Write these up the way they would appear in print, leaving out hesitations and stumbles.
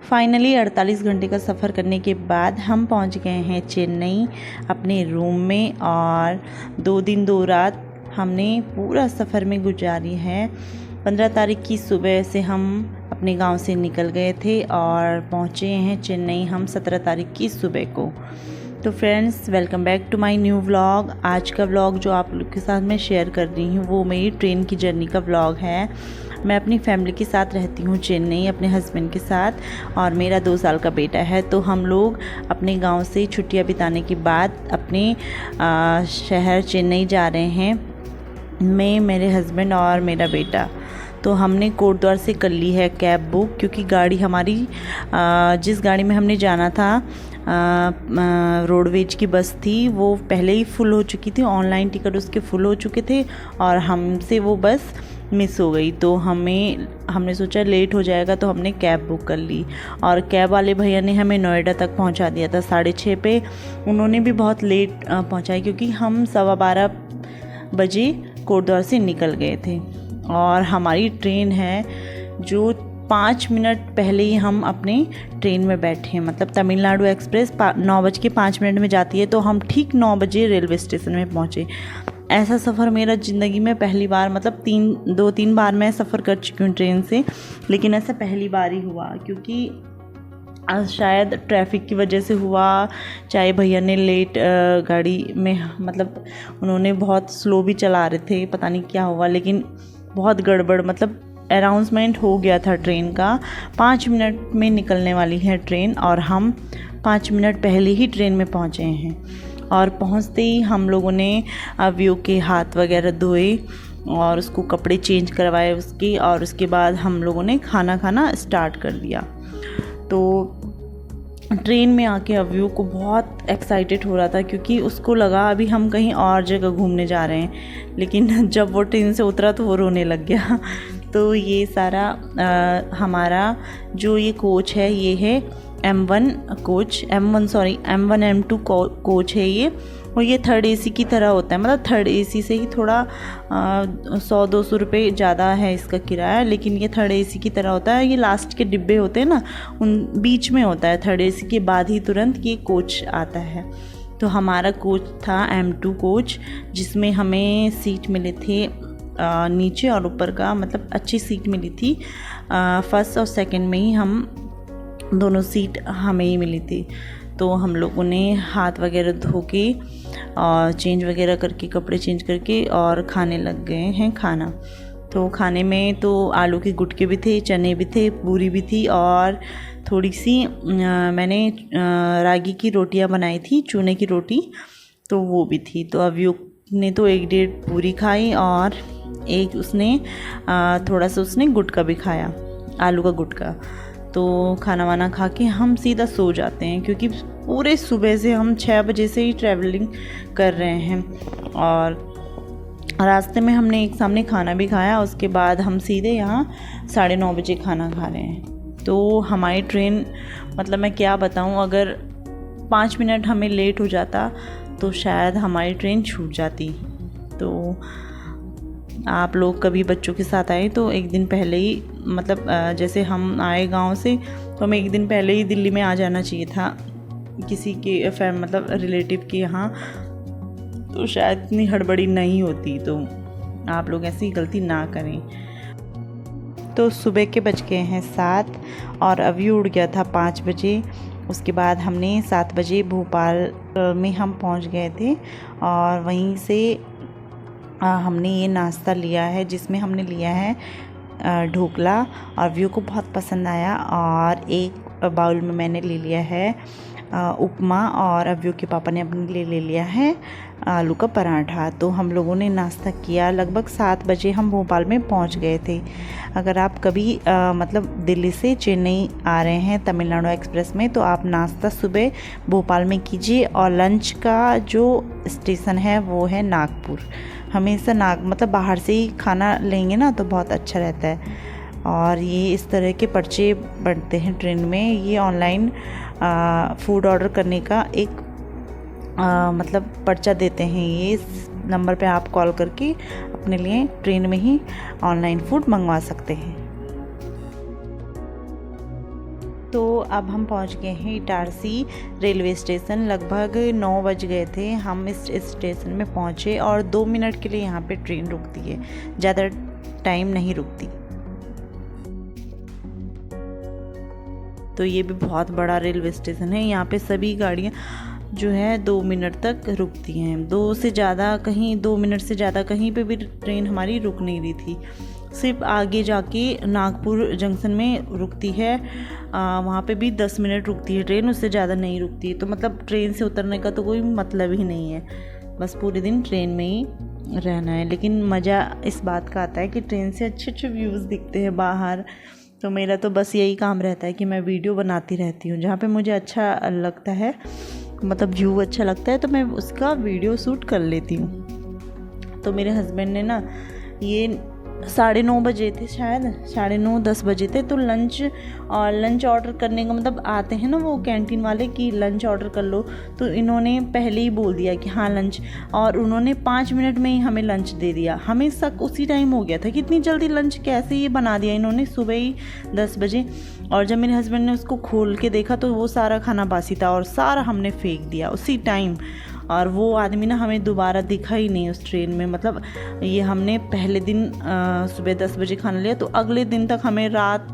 Finally 48 घंटे का सफ़र करने के बाद हम पहुंच गए हैं चेन्नई अपने रूम में, और 2 दिन 2 रात हमने पूरा सफ़र में गुजारी है। 15 तारीख की सुबह से हम अपने गांव से निकल गए थे और पहुंचे हैं चेन्नई हम 17 तारीख की सुबह को। तो friends, welcome back to my new vlog. आज का व्लॉग जो आप लोग के साथ मैं शेयर कर रही हूँ वो मेरी ट्रेन की जर्नी का व्लॉग है। मैं अपनी फैमिली के साथ रहती हूँ चेन्नई, अपने हस्बैंड के साथ, और मेरा 2 साल का बेटा है। तो हम लोग अपने गांव से छुट्टियाँ बिताने के बाद अपने शहर चेन्नई जा रहे हैं, मैं, मेरे हस्बैंड और मेरा बेटा। तो हमने कोटद्वार से कर ली है कैब बुक, क्योंकि गाड़ी हमारी जिस गाड़ी में हमने जाना था रोडवेज की बस थी, वो पहले ही फुल हो चुकी थी। ऑनलाइन टिकट उसके फुल हो चुके थे और हमसे वो बस मिस हो गई। तो हमने सोचा लेट हो जाएगा, तो हमने कैब बुक कर ली। और कैब वाले भैया ने हमें नोएडा तक पहुंचा दिया था 6:30 पे। उन्होंने भी बहुत लेट पहुंचाई, क्योंकि हम 12:15 बजे कोटद्वार से निकल गए थे। और हमारी ट्रेन है जो 5 मिनट पहले ही हम अपने ट्रेन में बैठे हैं। मतलब तमिलनाडु एक्सप्रेस 9:05 में जाती है, तो हम ठीक 9 बजे रेलवे स्टेशन में पहुँचे। ऐसा सफ़र मेरा ज़िंदगी में पहली बार, मतलब 2-3 बार मैं सफ़र कर चुकी हूँ ट्रेन से, लेकिन ऐसा पहली बार ही हुआ। क्योंकि शायद ट्रैफिक की वजह से हुआ, चाहे भैया ने लेट गाड़ी में, मतलब उन्होंने बहुत स्लो भी चला रहे थे, पता नहीं क्या हुआ, लेकिन बहुत गड़बड़, मतलब अनाउंसमेंट हो गया था ट्रेन का 5 मिनट में निकलने वाली है ट्रेन, और हम 5 मिनट पहले ही ट्रेन में पहुँचे हैं। और पहुँचते ही हम लोगों ने अव्यू के हाथ वगैरह धोए और उसको कपड़े चेंज करवाए उसके, और उसके बाद हम लोगों ने खाना खाना स्टार्ट कर दिया। तो ट्रेन में आके अव्यू को बहुत एक्साइटेड हो रहा था, क्योंकि उसको लगा अभी हम कहीं और जगह घूमने जा रहे हैं, लेकिन जब वो ट्रेन से उतरा तो वो रोने लग गया। तो ये सारा हमारा जो ये कोच है, ये है M1 M2 कोच है ये, और ये 3rd AC की तरह होता है। मतलब 3rd AC से ही थोड़ा 100-200 रुपये ज़्यादा है इसका किराया, लेकिन ये 3rd AC की तरह होता है। ये लास्ट के डिब्बे होते हैं ना, उन बीच में होता है। 3rd AC के बाद ही तुरंत ये कोच आता है। तो हमारा कोच था M2 कोच, जिसमें हमें सीट मिले थे नीचे और ऊपर का, मतलब अच्छी सीट मिली थी। फर्स्ट और सेकंड में ही हम दोनों सीट हमें ही मिली थी। तो हम लोगों ने हाथ वगैरह धो के और चेंज वगैरह करके, कपड़े चेंज करके, और खाने लग गए हैं खाना। तो खाने में तो आलू के गुटके भी थे, चने भी थे, पूरी भी थी, और थोड़ी सी मैंने रागी की रोटियां बनाई थी, चूने की रोटी, तो वो भी थी। तो अव्यू ने तो 1-1.5 पूरी खाई, और एक उसने थोड़ा सा उसने गुटका भी खाया, आलू का गुटका। तो खाना वाना खा के हम सीधा सो जाते हैं, क्योंकि पूरे सुबह से हम 6 बजे से ही ट्रैवलिंग कर रहे हैं, और रास्ते में हमने एक सामने खाना भी खाया। उसके बाद हम सीधे यहाँ 9:30 बजे खाना खा रहे हैं। तो हमारी ट्रेन, मतलब मैं क्या बताऊँ, अगर 5 मिनट हमें लेट हो जाता तो शायद हमारी ट्रेन छूट जाती। तो आप लोग कभी बच्चों के साथ आए तो एक दिन पहले ही, मतलब जैसे हम आए गांव से, तो हमें एक दिन पहले ही दिल्ली में आ जाना चाहिए था किसी के मतलब रिलेटिव के यहाँ, तो शायद इतनी हड़बड़ी नहीं होती। तो आप लोग ऐसी गलती ना करें। तो सुबह के बज गए हैं 7, और अभी उड़ गया था 5 बजे। उसके बाद हमने 7 बजे भोपाल में हम पहुंच गए थे, और वहीं से हमने ये नाश्ता लिया है, जिसमें हमने लिया है ढोकला, और व्यू को बहुत पसंद आया। और एक बाउल में मैंने ले लिया है उपमा, और अव्यू के पापा ने अपने लिए ले लिया है आलू का पराठा। तो हम लोगों ने नाश्ता किया। लगभग 7 बजे हम भोपाल में पहुंच गए थे। अगर आप कभी मतलब दिल्ली से चेन्नई आ रहे हैं तमिलनाडु एक्सप्रेस में, तो आप नाश्ता सुबह भोपाल में कीजिए, और लंच का जो स्टेशन है वो है नागपुर। हमेशा मतलब बाहर से ही खाना लेंगे ना तो बहुत अच्छा रहता है। और ये इस तरह के पर्चे बनते हैं ट्रेन में। ये ऑनलाइन फूड ऑर्डर करने का एक मतलब पर्चा देते हैं। ये इस नंबर पे आप कॉल करके अपने लिए ट्रेन में ही ऑनलाइन फूड मंगवा सकते हैं। तो अब हम पहुंच गए हैं इटारसी रेलवे स्टेशन। लगभग 9 बज गए थे, हम इस स्टेशन में पहुंचे और 2 मिनट के लिए यहाँ पे ट्रेन रुकती है, ज़्यादा टाइम नहीं रुकती। तो ये भी बहुत बड़ा रेलवे स्टेशन है। यहाँ पे सभी गाड़ियाँ जो है 2 मिनट तक रुकती हैं। 2 मिनट से ज़्यादा कहीं पे भी ट्रेन हमारी रुक नहीं रही थी। सिर्फ आगे जाके नागपुर जंक्शन में रुकती है, वहाँ पे भी 10 मिनट रुकती है ट्रेन, उससे ज़्यादा नहीं रुकती है। तो मतलब ट्रेन से उतरने का तो कोई मतलब ही नहीं है, बस पूरे दिन ट्रेन में ही रहना है। लेकिन मज़ा इस बात का आता है कि ट्रेन से अच्छे अच्छे व्यूज़ दिखते हैं बाहर। तो मेरा तो बस यही काम रहता है कि मैं वीडियो बनाती रहती हूँ। जहाँ पे मुझे अच्छा लगता है, मतलब व्यू अच्छा लगता है, तो मैं उसका वीडियो शूट कर लेती हूँ। तो मेरे हस्बैंड ने ना, ये 9:30 बजे थे, शायद 9:30-10 बजे थे। तो लंच ऑर्डर करने का मतलब आते हैं ना वो कैंटीन वाले कि लंच ऑर्डर कर लो, तो इन्होंने पहले ही बोल दिया कि हाँ लंच, और उन्होंने 5 मिनट में ही हमें लंच दे दिया। हमें शक उसी टाइम हो गया था कि इतनी जल्दी लंच कैसे ये बना दिया इन्होंने, सुबह ही 10 बजे। और जब मेरे हस्बैंड ने उसको खोल के देखा तो वो सारा खाना बासी था और सारा हमने फेंक दिया उसी टाइम। और वो आदमी ना हमें दोबारा दिखा ही नहीं उस ट्रेन में। मतलब ये हमने पहले दिन सुबह 10 बजे खाना लिया, तो अगले दिन तक हमें रात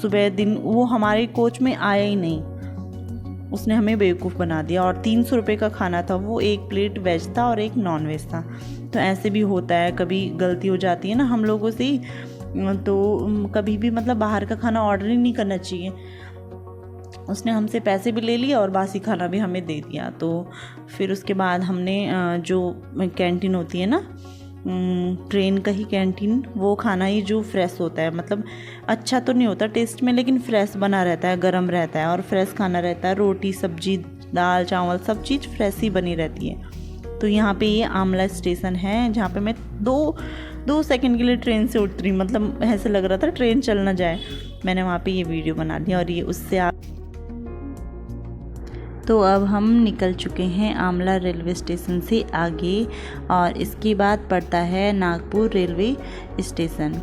सुबह दिन वो हमारे कोच में आया ही नहीं। उसने हमें बेवकूफ़ बना दिया। और 300 रुपये का खाना था वो, 1 प्लेट वेज था और 1 नॉन वेज था। तो ऐसे भी होता है, कभी गलती हो जाती है ना हम लोगों से ही। तो कभी भी मतलब बाहर का खाना ऑर्डर ही नहीं करना चाहिए। उसने हमसे पैसे भी ले लिए और बासी खाना भी हमें दे दिया। तो फिर उसके बाद हमने जो कैंटीन होती है ना, ट्रेन का ही कैंटीन, वो खाना ही जो फ्रेश होता है, मतलब अच्छा तो नहीं होता टेस्ट में, लेकिन फ्रेश बना रहता है, गरम रहता है और फ्रेश खाना रहता है। रोटी सब्जी दाल चावल सब चीज़ फ्रेश ही बनी रहती है। तो यहाँ पे ये आमला स्टेशन है, जहाँ पे मैं दो सेकंड के लिए ट्रेन से उतरी, मतलब ऐसे लग रहा था ट्रेन चल ना जाए। मैंने वहाँ पे ये वीडियो बना दिया और ये उससे आप। तो अब हम निकल चुके हैं आमला रेलवे स्टेशन से आगे, और इसके बाद पड़ता है नागपुर रेलवे स्टेशन।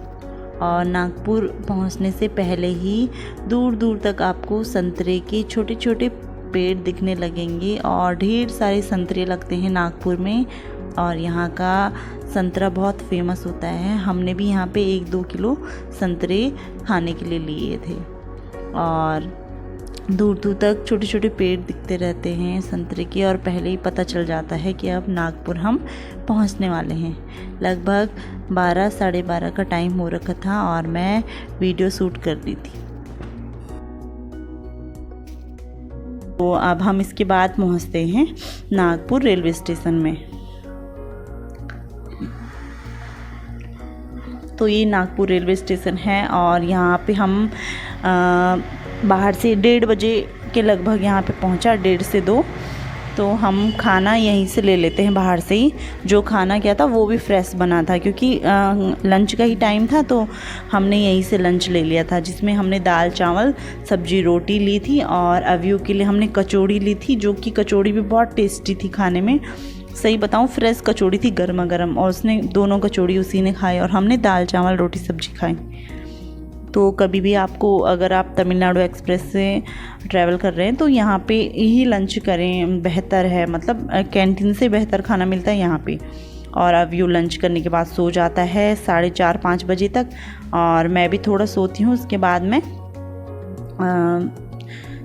और नागपुर पहुंचने से पहले ही दूर दूर तक आपको संतरे के छोटे छोटे पेड़ दिखने लगेंगे, और ढेर सारे संतरे लगते हैं नागपुर में। और यहाँ का संतरा बहुत फेमस होता है। हमने भी यहाँ पे 1-2 किलो संतरे खाने के लिए लिए थे। और दूर दूर तक छोटे छोटे पेड़ दिखते रहते हैं संतरे के, और पहले ही पता चल जाता है कि अब नागपुर हम पहुंचने वाले हैं। लगभग 12 साढ़े 12 का टाइम हो रखा था और मैं वीडियो शूट कर रही थी। तो अब हम इसके बाद पहुंचते हैं नागपुर रेलवे स्टेशन में। तो ये नागपुर रेलवे स्टेशन है, और यहाँ पे हम बाहर से 1:30 बजे के लगभग यहाँ पे पहुँचा, 1:30 से 2। तो हम खाना यहीं से ले लेते हैं बाहर से ही। जो खाना क्या था वो भी फ्रेश बना था, क्योंकि लंच का ही टाइम था, तो हमने यहीं से लंच ले लिया था, जिसमें हमने दाल चावल सब्जी रोटी ली थी, और अव्यू के लिए हमने कचौड़ी ली थी, जो कि कचौड़ी भी बहुत टेस्टी थी खाने में। सही बताऊं, फ्रेश कचौड़ी थी, गर्मा गर्म, और उसने दोनों कचौड़ी उसी ने खाई और हमने दाल चावल रोटी सब्जी खाई। तो कभी भी आपको, अगर आप तमिलनाडु एक्सप्रेस से ट्रैवल कर रहे हैं तो यहाँ पे ही लंच करें, बेहतर है। मतलब कैंटीन से बेहतर खाना मिलता है यहाँ पे। और अब यू लंच करने के बाद सो जाता है 4:30-5 बजे तक, और मैं भी थोड़ा सोती हूँ। उसके बाद में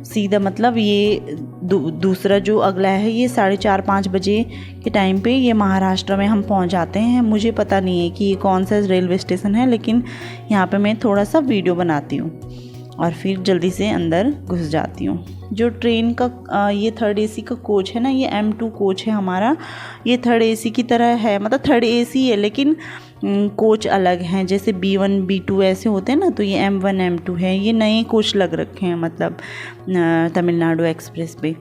सीधा मतलब ये दूसरा जो अगला है, ये 4:30-5 बजे के टाइम पे ये महाराष्ट्र में हम पहुंच जाते हैं। मुझे पता नहीं है कि ये कौन सा रेलवे स्टेशन है, लेकिन यहाँ पे मैं थोड़ा सा वीडियो बनाती हूँ और फिर जल्दी से अंदर घुस जाती हूँ। जो ट्रेन का ये 3rd AC का कोच है ना, ये M2 कोच है हमारा। ये 3rd AC की तरह है, मतलब 3rd AC है, लेकिन कोच अलग हैं। जैसे B1 B2 ऐसे होते हैं ना, तो ये M1 M2 है। ये नए कोच लग रखे हैं मतलब तमिलनाडु एक्सप्रेस पे।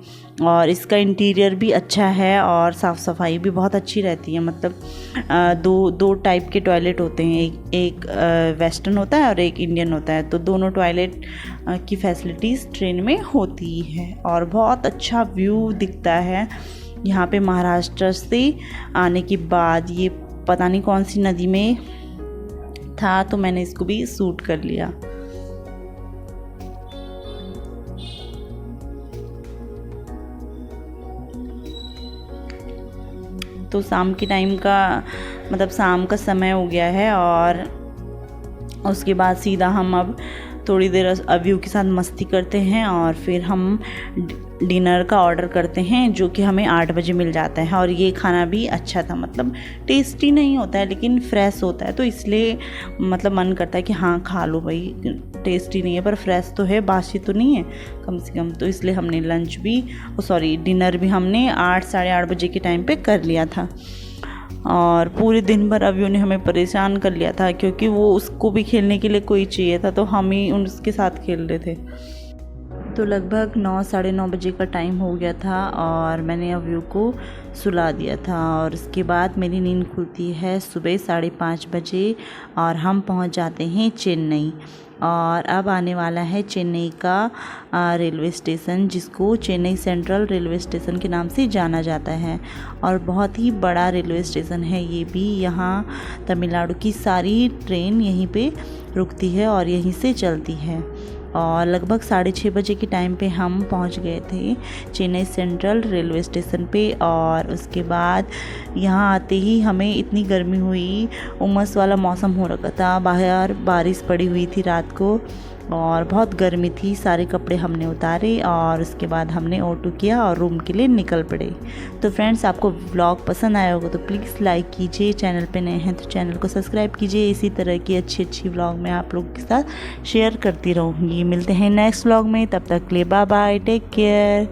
और इसका इंटीरियर भी अच्छा है और साफ़ सफाई भी बहुत अच्छी रहती है। मतलब दो टाइप के टॉयलेट होते हैं, एक वेस्टर्न होता है और एक इंडियन होता है। तो दोनों टॉयलेट की फैसिलिटीज़ ट्रेन में होती है, और बहुत अच्छा व्यू दिखता है यहाँ पे। महाराष्ट्र से आने के बाद ये पता नहीं कौन सी नदी में था, तो मैंने इसको भी शूट कर लिया। तो शाम के टाइम का मतलब शाम का समय हो गया है और उसके बाद सीधा हम अब थोड़ी देर अव्यू के साथ मस्ती करते हैं और फिर हम डिनर का ऑर्डर करते हैं जो कि हमें 8 बजे मिल जाता है। और ये खाना भी अच्छा था, मतलब टेस्टी नहीं होता है लेकिन फ्रेश होता है, तो इसलिए मतलब मन करता है कि हाँ खा लो भाई, टेस्टी नहीं है पर फ्रेश तो है, बासी तो नहीं है कम से कम। तो इसलिए हमने लंच भी डिनर भी हमने 8 साढ़े 8 बजे के टाइम पे कर लिया था। और पूरे दिन भर अव्यू ने हमें परेशान कर लिया था क्योंकि वो उसको भी खेलने के लिए कोई चाहिए था, तो हम ही उसके साथ खेल रहे थे। तो लगभग 9 साढ़े 9 बजे का टाइम हो गया था और मैंने अव्यू को सुला दिया था। और उसके बाद मेरी नींद खुलती है सुबह 5:30 बजे और हम पहुंच जाते हैं चेन्नई। और अब आने वाला है चेन्नई का रेलवे स्टेशन, जिसको चेन्नई सेंट्रल रेलवे स्टेशन के नाम से जाना जाता है। और बहुत ही बड़ा रेलवे स्टेशन है ये भी, यहाँ तमिलनाडु की सारी ट्रेन यहीं पे रुकती है और यहीं से चलती है। और लगभग 6:30 बजे के टाइम पे हम पहुंच गए थे चेन्नई सेंट्रल रेलवे स्टेशन पे। और उसके बाद यहाँ आते ही हमें इतनी गर्मी हुई, उमस वाला मौसम हो रखा था, बाहर बारिश पड़ी हुई थी रात को और बहुत गर्मी थी। सारे कपड़े हमने उतारे और उसके बाद हमने ऑटो किया और रूम के लिए निकल पड़े। तो फ्रेंड्स, आपको व्लॉग पसंद आया होगा तो प्लीज़ लाइक कीजिए, चैनल पे नए हैं तो चैनल को सब्सक्राइब कीजिए। इसी तरह की अच्छी व्लॉग मैं आप लोगों के साथ शेयर करती रहूँगी। मिलते हैं नेक्स्ट व्लॉग में, तब तक के लिए बाय बाय, टेक केयर।